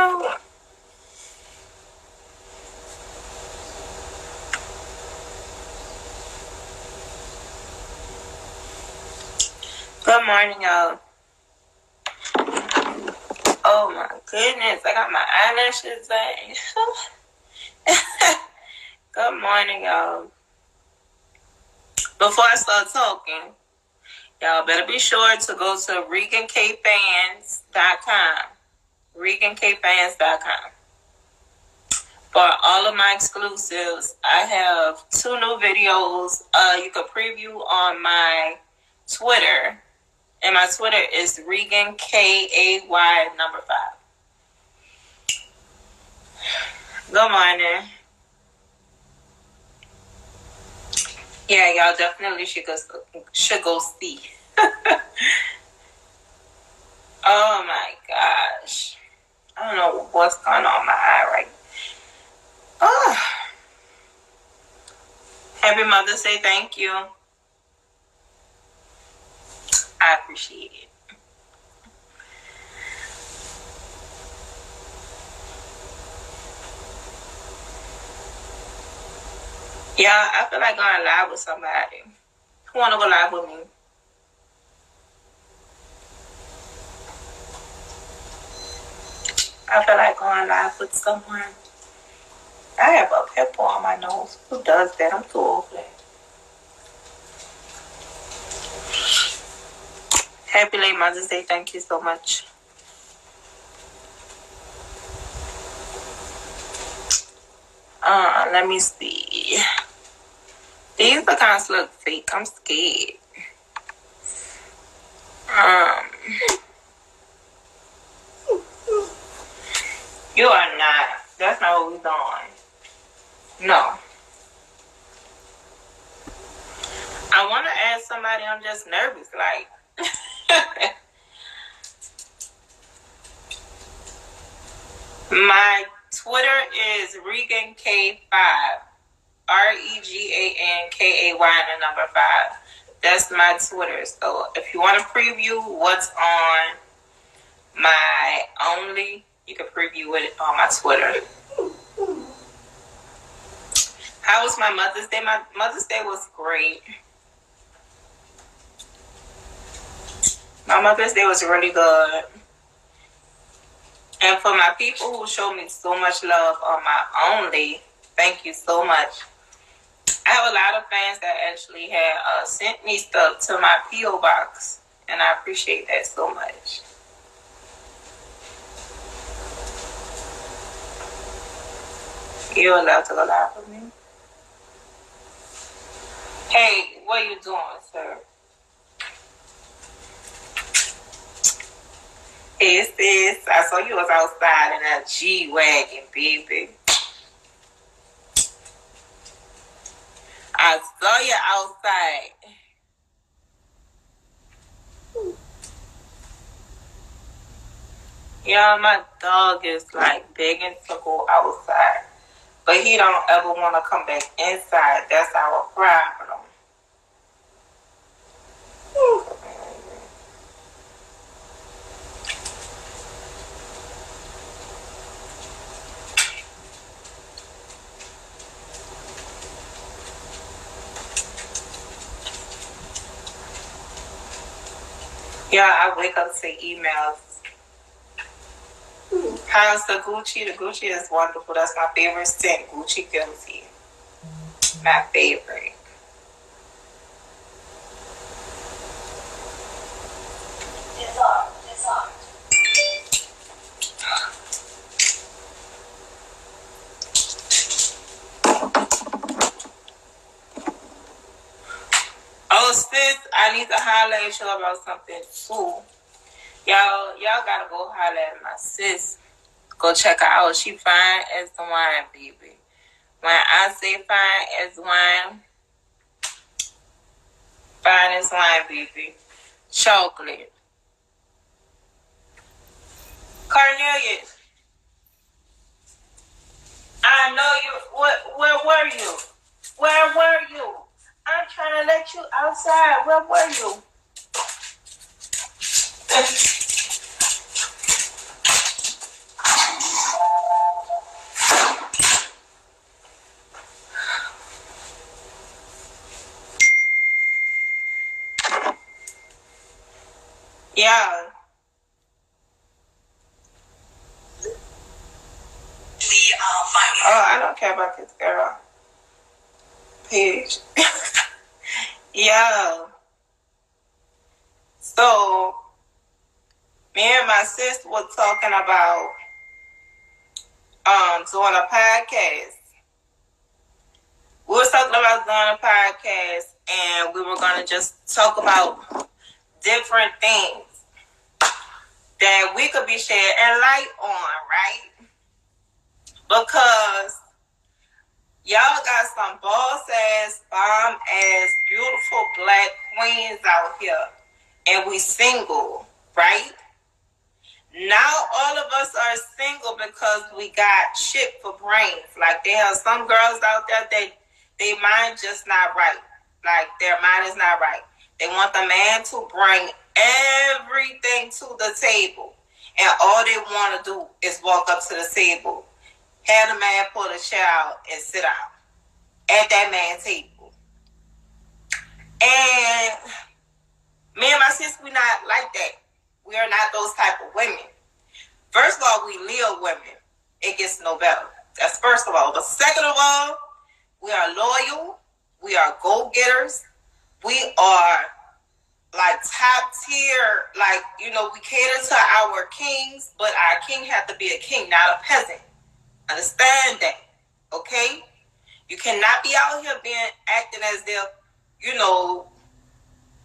know. Good morning, y'all. Oh my goodness, I got my eyelashes in. Good morning, y'all. Before I start talking, y'all better be sure to go to ReganKayFans.com. ReganKayFans.com. For all of my exclusives, I have 2 new videos. You can preview on my Twitter. And my Twitter is ReganKay 5. Good morning. Yeah, y'all definitely should go see. Oh my gosh. I don't know what's going on in my eye right now. Oh. Happy Mother's Day, thank you. I appreciate it. Yeah, I feel like going live with somebody. Who want to go live with me? I feel like going live with someone. I have a pimple on my nose. Who does that? I'm too old for that. Happy late Mother's Day. Thank you so much. Let me see. These accounts look fake. I'm scared. You are not. That's not what we're doing. No. I want to ask somebody. I'm just nervous. Like. My Twitter is ReganKay 5. ReganKay 5. That's my Twitter. So if you want to preview what's on my only, you can preview it on my Twitter. How was my Mother's Day? My Mother's Day was great. My Mother's Day was really good. And for my people who showed me so much love on my only, thank you so much. I have a lot of fans that actually had sent me stuff to my P.O. box, and I appreciate that so much. You would love to go live with me? Hey, what are you doing, sir? Hey, sis, I saw you was outside in a G-Wagon, baby. I saw you outside. Yeah, my dog is like begging to go outside. But he don't ever want to come back inside. That's our problem. Yeah, I wake up to emails. How's the Gucci? The Gucci is wonderful. That's my favorite scent. Gucci Guilty. My favorite. It's on. Oh, sis, I need to holler at you about something too. Y'all gotta go holler at my sis. Go check her out. She fine as the wine, baby. When I say fine as wine, baby. Chocolate. Cornelius, I know you. Where were you? Where were you? I'm trying to let you outside. Where were you? Yeah. Oh, I don't care about this girl. Page. Yeah. So, me and my sister were talking about doing a podcast. We were talking about doing a podcast, and we were gonna just talk about different things that we could be shedding light on, right? Because y'all got some boss ass, bomb ass, beautiful black queens out here, and we single, right? Now all of us are single because we got shit for brains. Like there are some girls out there that their mind just not right. Like their mind is not right. They want the man to bring everything to the table, and all they want to do is walk up to the table, have the man pull the chair out, and sit down at that man's table. And me and my sister, we not like that. We are not those type of women. First of all, we Leo women. It gets no better. That's first of all. But second of all, we are loyal. We are go-getters. We are like top tier. Like, you know, we cater to our kings, but our king have to be a king, not a peasant. Understand that, okay? You cannot be out here being acting as if, you know,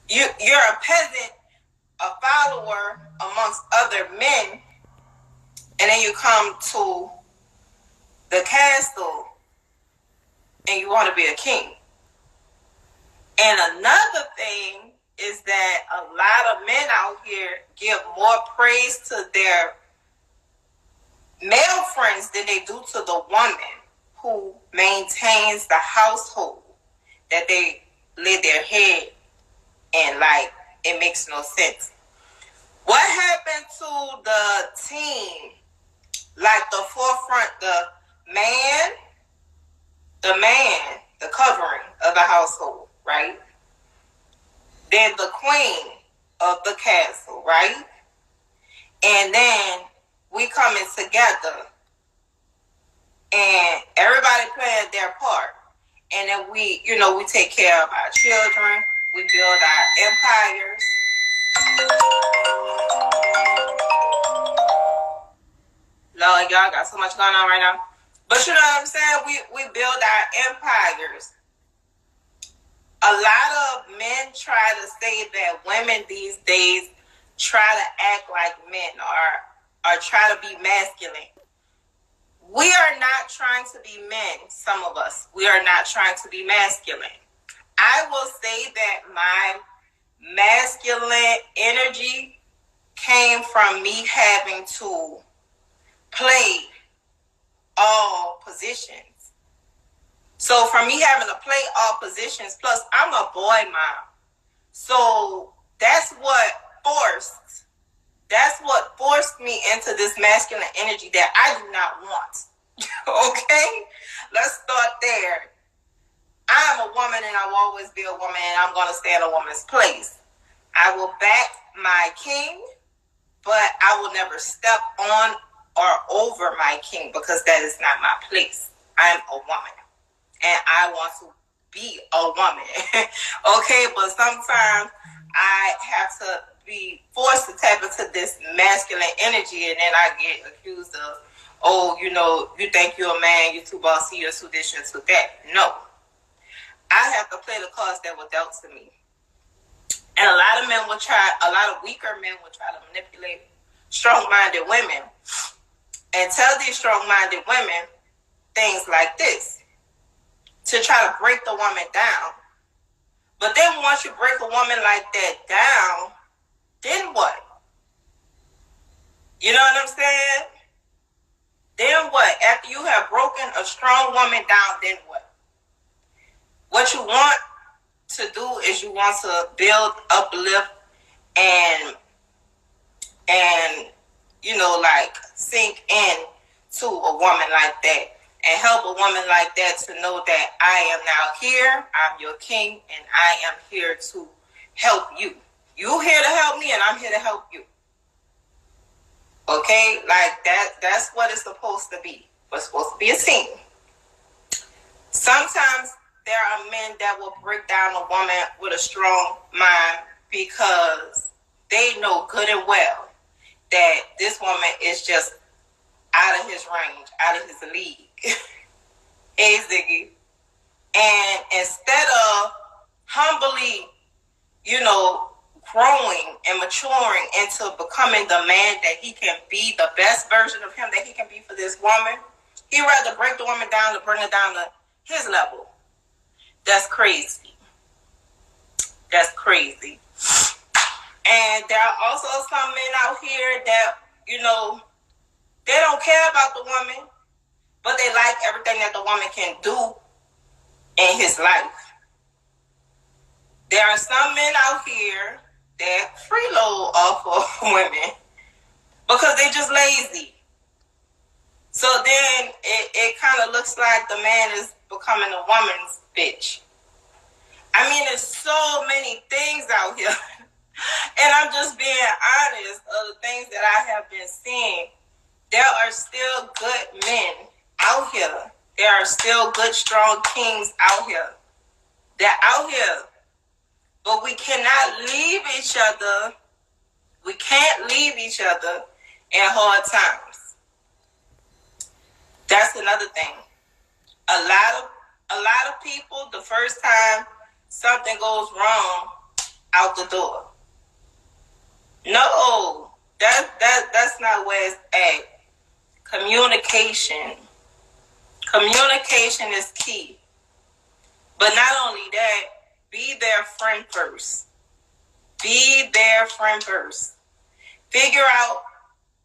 you're a peasant, a follower amongst other men, and then you come to the castle and you want to be a king. And another thing is that a lot of men out here give more praise to their male friends than they do to the woman who maintains the household that they lay their head in. Like, it makes no sense. What happened to the team? Like the forefront, the man, the covering of the household, right? Then the queen of the castle, right? And then we coming together and everybody playing their part. And then we, you know, we take care of our children. We build our empires. Lord, y'all got so much going on right now. But you know what I'm saying? We build our empires. A lot of men try to say that women these days try to act like men or try to be masculine. We are not trying to be men, some of us. We are not trying to be masculine. I will say that my masculine energy came from me having to play all positions. So from me having to play all positions, plus I'm a boy mom. So that's what forced me into this masculine energy that I do not want. Okay? Let's start there. I'm a woman and I will always be a woman and I'm going to stay in a woman's place. I will back my king, but I will never step on or over my king because that is not my place. I'm a woman and I want to be a woman. Okay, but sometimes I have to be forced to tap into this masculine energy and then I get accused of, oh, you know, you think you're a man, you're too bossy, you're too this, you're too that. No. I have to play the cards that were dealt to me. And a lot of weaker men will try to manipulate strong-minded women and tell these strong-minded women things like this to try to break the woman down. But then once you break a woman like that down, then what? You know what I'm saying? Then what? After you have broken a strong woman down, then what? What you want to do is you want to build, uplift, and you know, like sink in to a woman like that and help a woman like that to know that I am now here, I'm your king, and I am here to help you. You here to help me and I'm here to help you. Okay? Like that's what it's supposed to be. We're supposed to be a team. Sometimes there are men that will break down a woman with a strong mind because they know good and well that this woman is just out of his range, out of his league. Hey, Ziggy. And instead of humbly, growing and maturing into becoming the man that he can be, the best version of him that he can be for this woman, he'd rather break the woman down to bring her down to his level. That's crazy. That's crazy. And there are also some men out here that, they don't care about the woman, but they like everything that the woman can do in his life. There are some men out here that freeload off of women because they just lazy. So then it kind of looks like the man is becoming a woman's bitch. I mean, there's so many things out here. And I'm just being honest of the things that I have been seeing. There are still good men out here. There are still good, strong kings out here. They're out here. But we cannot leave each other. We can't leave each other in hard times. That's another thing. A lot of people, the first time something goes wrong, out the door. No, that's not where it's at. Communication. Communication is key. But not only that, be their friend first. Be their friend first. Figure out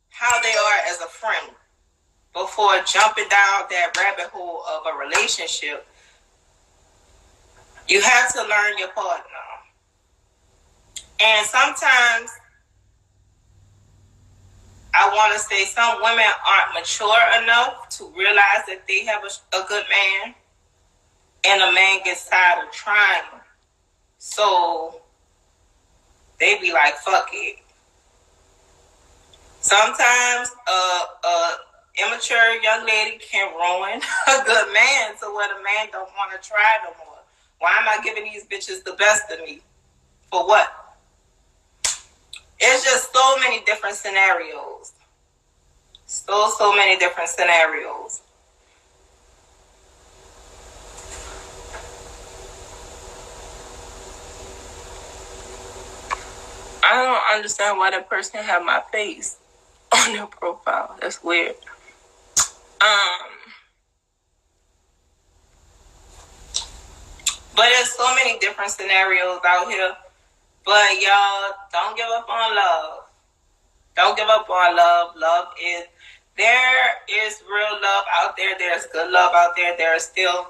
how they are as a friend before jumping down that rabbit hole of a relationship. You have to learn your partner. And sometimes I want to say some women aren't mature enough to realize that they have a good man, and a man gets tired of trying. So they be like, fuck it. Sometimes a immature young lady can ruin a good man to where the man don't want to try no more. Why am I giving these bitches the best of me? For what? It's just so many different scenarios. So many different scenarios. I don't understand why that person have my face on their profile. That's weird. But there's so many different scenarios out here. But y'all, don't give up on love. Don't give up on love. There is real love out there. There's good love out there. There are still,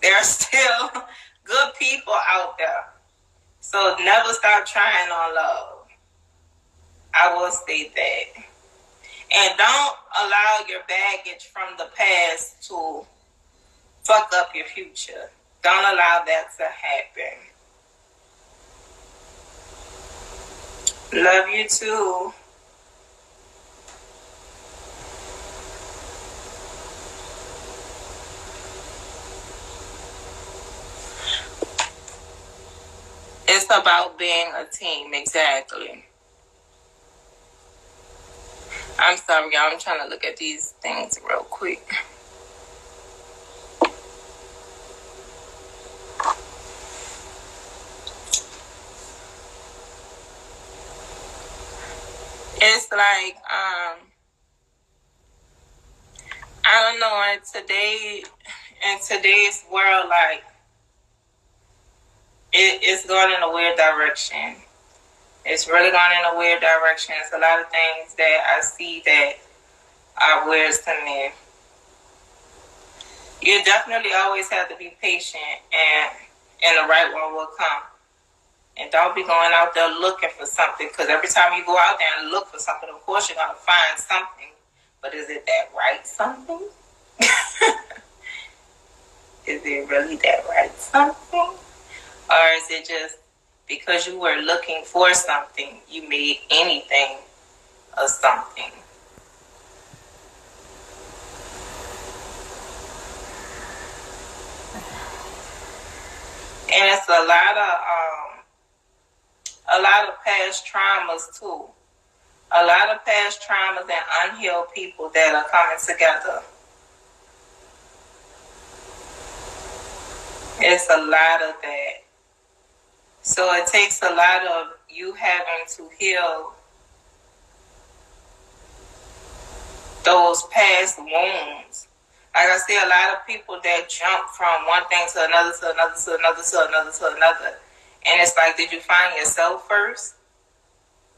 there are still good people out there. So never stop trying on love. I will say that. And don't allow your baggage from the past to fuck up your future. Don't allow that to happen. Love you too. It's about being a team, exactly. I'm sorry, y'all. I'm trying to look at these things real quick. It's like, I don't know, in today's world, like, it's going in a weird direction. It's really going in a weird direction. It's a lot of things that I see that are weird to me. You definitely always have to be patient, and the right one will come. And don't be going out there looking for something, because every time you go out there and look for something, of course you're going to find something. But is it that right something? Is it really that right something? Or is it just because you were looking for something, you made anything of something? And it's a lot of past traumas too. A lot of past traumas and unhealed people that are coming together. It's a lot of that. So it takes a lot of you having to heal those past wounds. Like I say, a lot of people that jump from one thing to another, to another, to another, to another, to another. And it's like, did you find yourself first?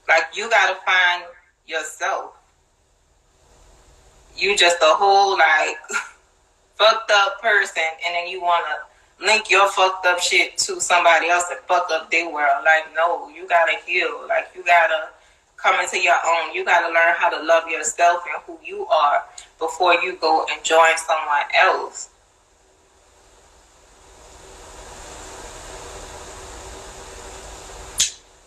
Like, you got to find yourself. You just a whole, like, fucked up person, and then you want to link your fucked up shit to somebody else and fuck up their world. Like, no, you got to heal. Like, you got to come into your own. You got to learn how to love yourself and who you are before you go and join someone else.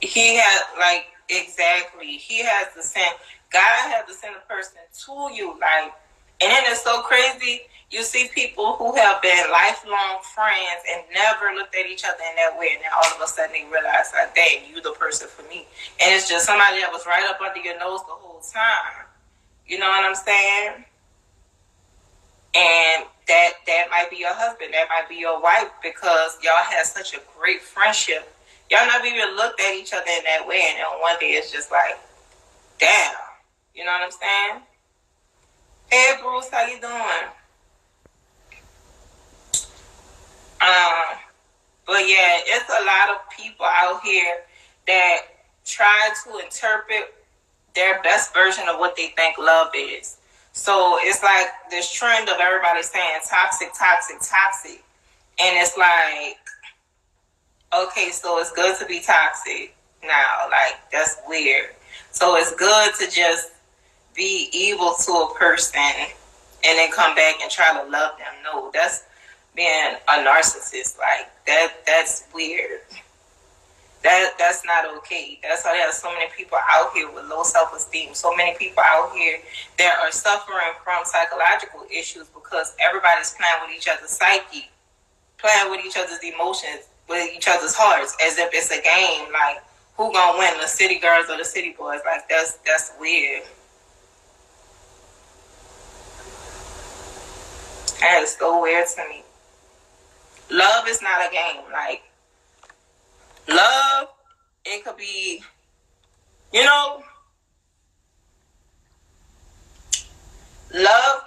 He has, like, exactly. He has to send, God has to send a person to you. Like, and then it's so crazy. You see people who have been lifelong friends and never looked at each other in that way, and then all of a sudden they realize, like, dang, you the person for me. And it's just somebody that was right up under your nose the whole time. You know what I'm saying? And that might be your husband, that might be your wife, because y'all had such a great friendship. Y'all never even looked at each other in that way, and then one day it's just like, damn. You know what I'm saying? Hey, Bruce, how you doing? But yeah, it's a lot of people out here that try to interpret their best version of what they think love is. So it's like this trend of everybody saying toxic, toxic, toxic. And it's like, okay, so it's good to be toxic now. Like, that's weird. So it's good to just be evil to a person and then come back and try to love them. No, that's being a narcissist. Like, that's weird. That's not okay. That's why there's so many people out here with low self-esteem. So many people out here that are suffering from psychological issues because everybody's playing with each other's psyche, playing with each other's emotions, with each other's hearts, as if it's a game. Like, who gonna win, the city girls or the city boys? Like, that's weird. That is so weird to me. Love is not a game. Like, love, it could be, you know, love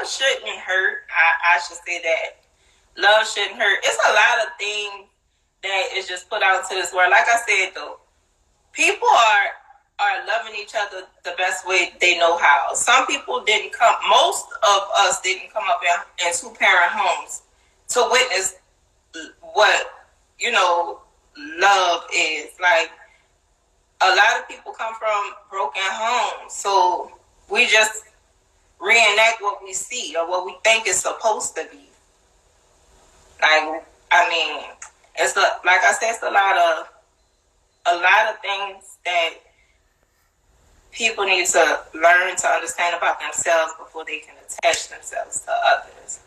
shouldn't hurt. I should say that. Love shouldn't hurt. It's a lot of things that is just put out into this world. Like I said, though, people are loving each other the best way they know how. Some people didn't come, most of us didn't come up in two-parent homes to witness what, you know, love is. Like, a lot of people come from broken homes, so we just reenact what we see or what we think is supposed to be. Like, I mean, it's like I said, it's a lot of things that people need to learn to understand about themselves before they can attach themselves to others.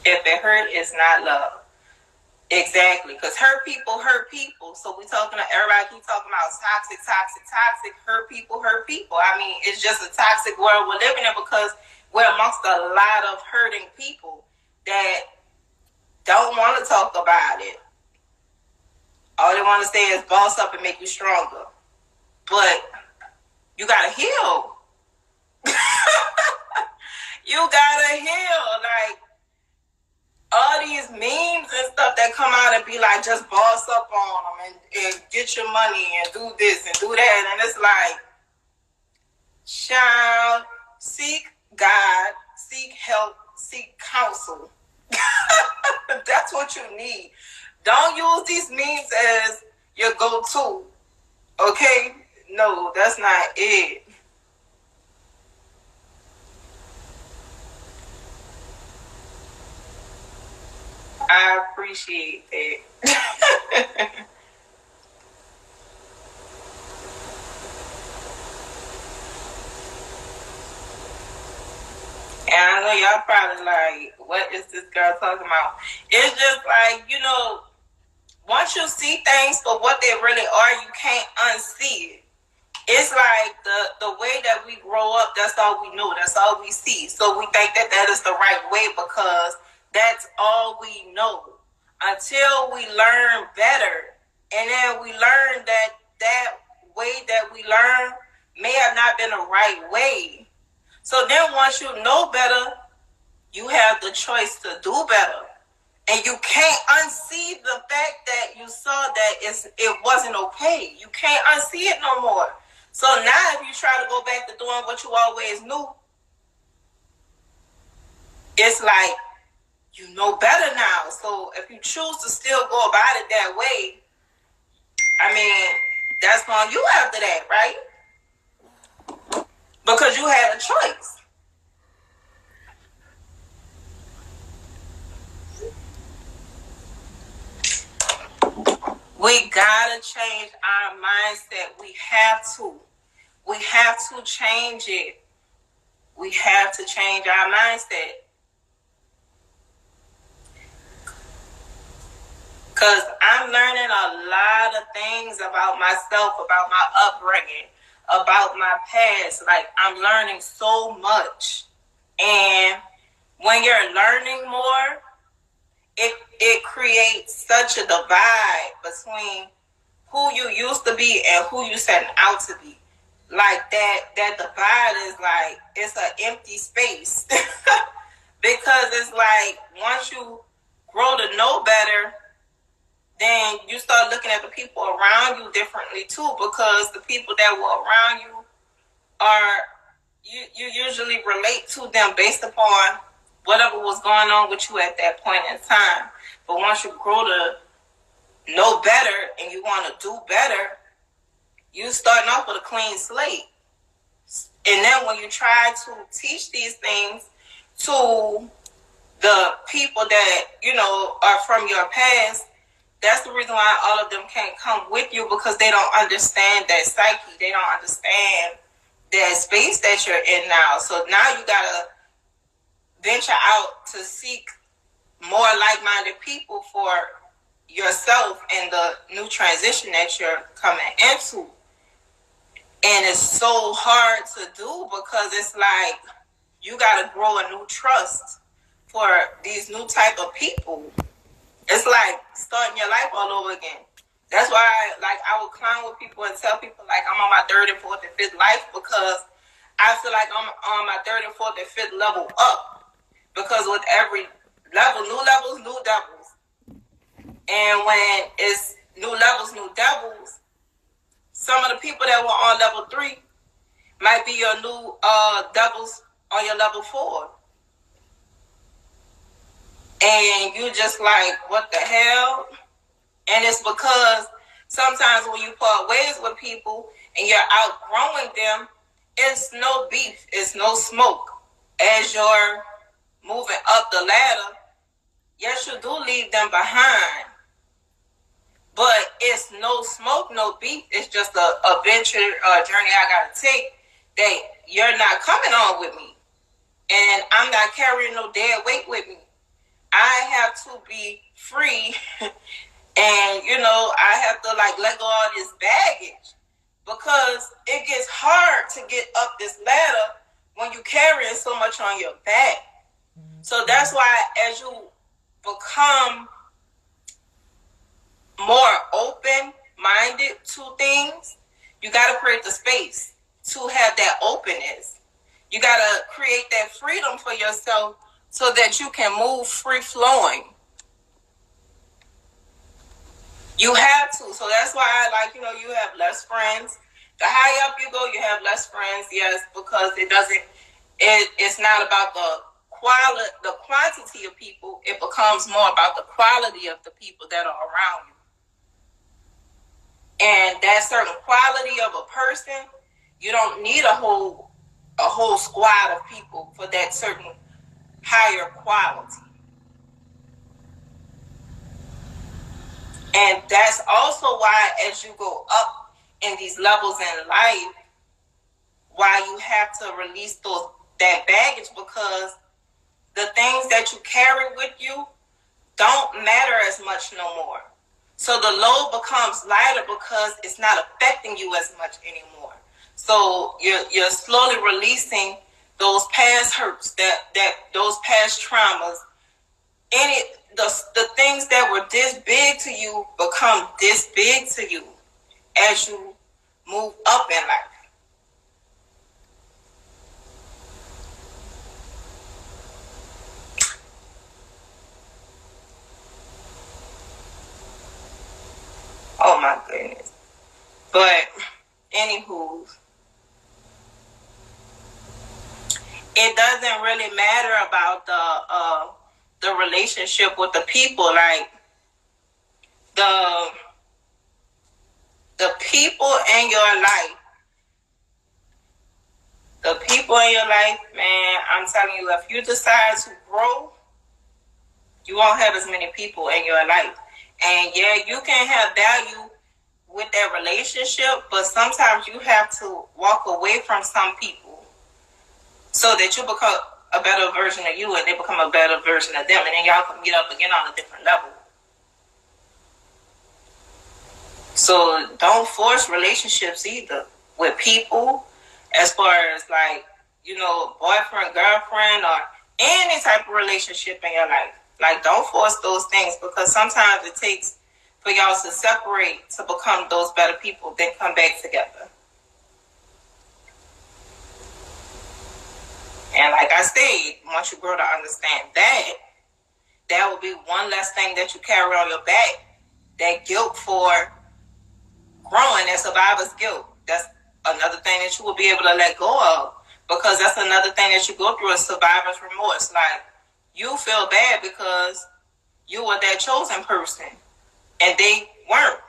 If it hurt, it's not love. Exactly, because hurt people. So everybody keep talking about toxic, hurt people. I mean, it's just a toxic world we're living in because we're amongst a lot of hurting people that don't want to talk about it. All they want to say is boss up and make you stronger. But you gotta heal. You gotta heal. Like, all these memes and stuff that come out and be like, just boss up on them and get your money and do this and do that. And it's like, child, seek God, seek help, seek counsel. That's what you need. Don't use these memes as your go-to. Okay? No, that's not it. I appreciate that. And I know y'all probably like, what is this girl talking about? It's just like, once you see things for what they really are, you can't unsee it. It's like the way that we grow up, that's all we know, that's all we see. So we think that that is the right way because that's all we know. Until we learn better. And then we learn that that way that we learn may have not been the right way. So then once you know better, you have the choice to do better. And you can't unsee the fact that you saw that it wasn't okay. You can't unsee it no more. So now if you try to go back to doing what you always knew, it's like you know better now. So if you choose to still go about it that way, I mean, that's on you after that, right? Because you had a choice. We gotta change our mindset. We have to. We have to change it. We have to change our mindset. Because I'm learning a lot of things about myself, about my upbringing, about my past. Like, I'm learning so much. And when you're learning more, it creates such a divide between who you used to be and who you setting out to be. Like that divide is like, it's an empty space. Because it's like, once you grow to know better, then you start looking at the people around you differently too, because the people that were around you are, you usually relate to them based upon whatever was going on with you at that point in time. But once you grow to know better and you want to do better, you starting off with a clean slate. And then when you try to teach these things to the people that, are from your past, that's the reason why all of them can't come with you, because they don't understand that psyche. They don't understand that space that you're in now. So now you got to venture out to seek more like-minded people for yourself and the new transition that you're coming into. And it's so hard to do because it's like you got to grow a new trust for these new type of people. It's like starting your life all over again. That's why I would clown with people and tell people like I'm on my third and fourth and fifth life, because I feel like I'm on my third and fourth and fifth level up. Because with every level, new levels, new devils. And when it's new levels, new devils, some of the people that were on level 3 might be your new devils on your level 4. And you just like, what the hell? And it's because sometimes when you part ways with people and you're outgrowing them, it's no beef, it's no smoke. As you're moving up the ladder, yes, you do leave them behind. But it's no smoke, no beef. It's just a venture, a journey I got to take that you're not coming on with me. And I'm not carrying no dead weight with me. I have to be free. And, I have to let go of this baggage. Because it gets hard to get up this ladder when you're carrying so much on your back. So that's why as you become more open-minded to things, you got to create the space to have that openness. You got to create that freedom for yourself so that you can move free-flowing. You have to. So that's why, you have less friends. The higher up you go, you have less friends, yes, because it's not about the quantity of people. It becomes more about the quality of the people that are around you. And that certain quality of a person, you don't need a whole squad of people for that certain higher quality. And that's also why, as you go up in these levels in life, why you have to release that baggage, because the things that you carry with you don't matter as much no more. So the load becomes lighter because it's not affecting you as much anymore. So you're slowly releasing those past hurts, those past traumas. The things that were this big to you become this big to you as you move up in life. Oh my goodness. But anywho, it doesn't really matter about the relationship with the people. Like the people in your life. The people in your life, man, I'm telling you, if you decide to grow, you won't have as many people in your life. And yeah, you can have value with that relationship, but sometimes you have to walk away from some people so that you become a better version of you and they become a better version of them. And then y'all can meet up again on a different level. So don't force relationships either with people, as far as like, boyfriend, girlfriend, or any type of relationship in your life. Like, don't force those things, because sometimes it takes for y'all to separate to become those better people, then come back together. And like I said, once you grow to understand that will be one less thing that you carry on your back. That guilt for growing, that survivor's guilt. That's another thing that you will be able to let go of, because that's another thing that you go through is survivor's remorse. Like, you feel bad because you were that chosen person and they weren't.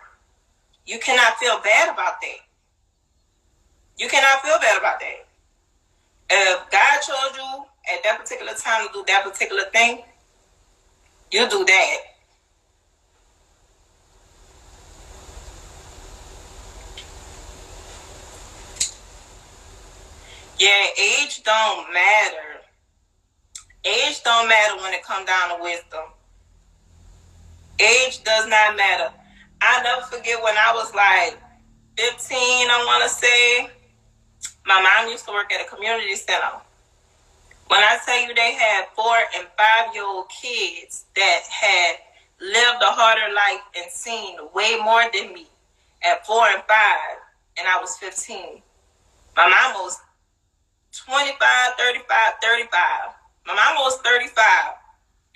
You cannot feel bad about that. You cannot feel bad about that. If God chose you at that particular time to do that particular thing, you do that. Yeah, age don't matter. Age don't matter when it comes down to wisdom. Age does not matter. I'll never forget when I was like 15, I want to say. My mom used to work at a community center. When I tell you they had 4 and 5-year-old kids that had lived a harder life and seen way more than me at 4 and 5, and I was 15. My mom was 25, 35, 35. My mom was 35.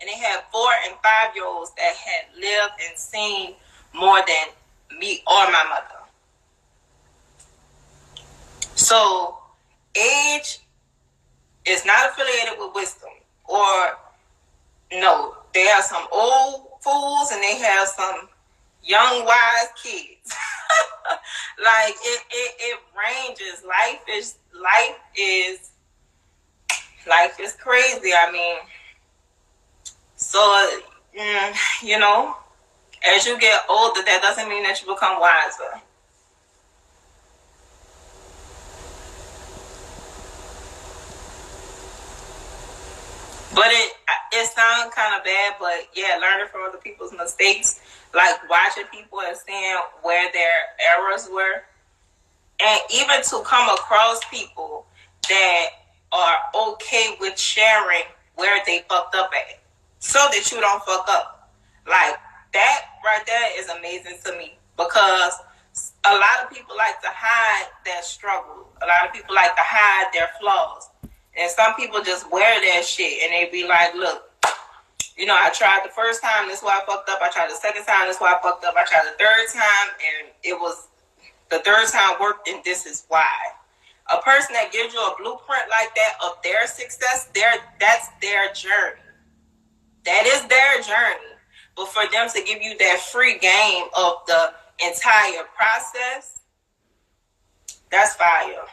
And they had 4 and 5-year-olds that had lived and seen more than me or my mother. So, age is not affiliated with wisdom. Or, no, they have some old fools and they have some young, wise kids. Like, it ranges. Life is crazy. I mean, so, as you get older, that doesn't mean that you become wiser. But it sounds kind of bad, but yeah, learning from other people's mistakes, like watching people and seeing where their errors were, and even to come across people that are okay with sharing where they fucked up at, so that you don't fuck up. Like, that right there is amazing to me, because a lot of people like to hide their struggle. A lot of people like to hide their flaws. And some people just wear that shit and they be like, look, I tried the first time, this is why I fucked up. I tried the second time, this is why I fucked up. I tried the third time, and the third time worked, and this is why. A person that gives you a blueprint like that of their success, that's their journey. That is their journey. But for them to give you that free game of the entire process, that's fire.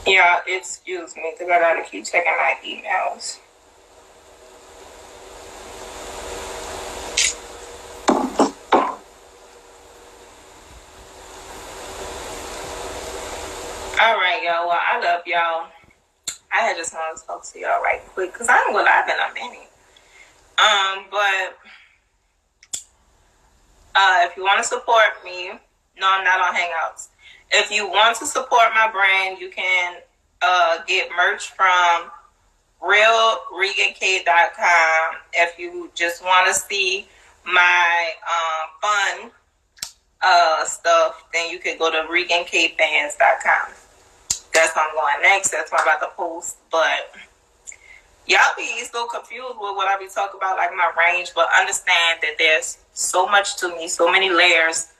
Yeah, excuse me, because I gotta keep checking my emails. All right, y'all. Well, I love y'all. I just want to talk to y'all right quick because I ain't gonna lie, in a minute. But if you want to support me, no, I'm not on Hangouts. If you want to support my brand, you can get merch from ReganKay.com. If you just want to see my fun stuff, then you could go to ReganKayFans.com. That's where I'm going next. That's where I'm about to post. But y'all be so confused with what I be talking about, like my range. But understand that there's so much to me, so many layers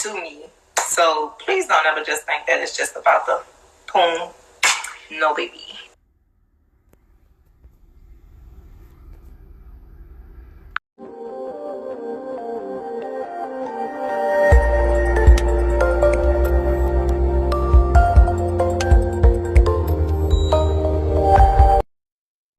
to me. So please don't ever just think that it's just about the poom. No, baby.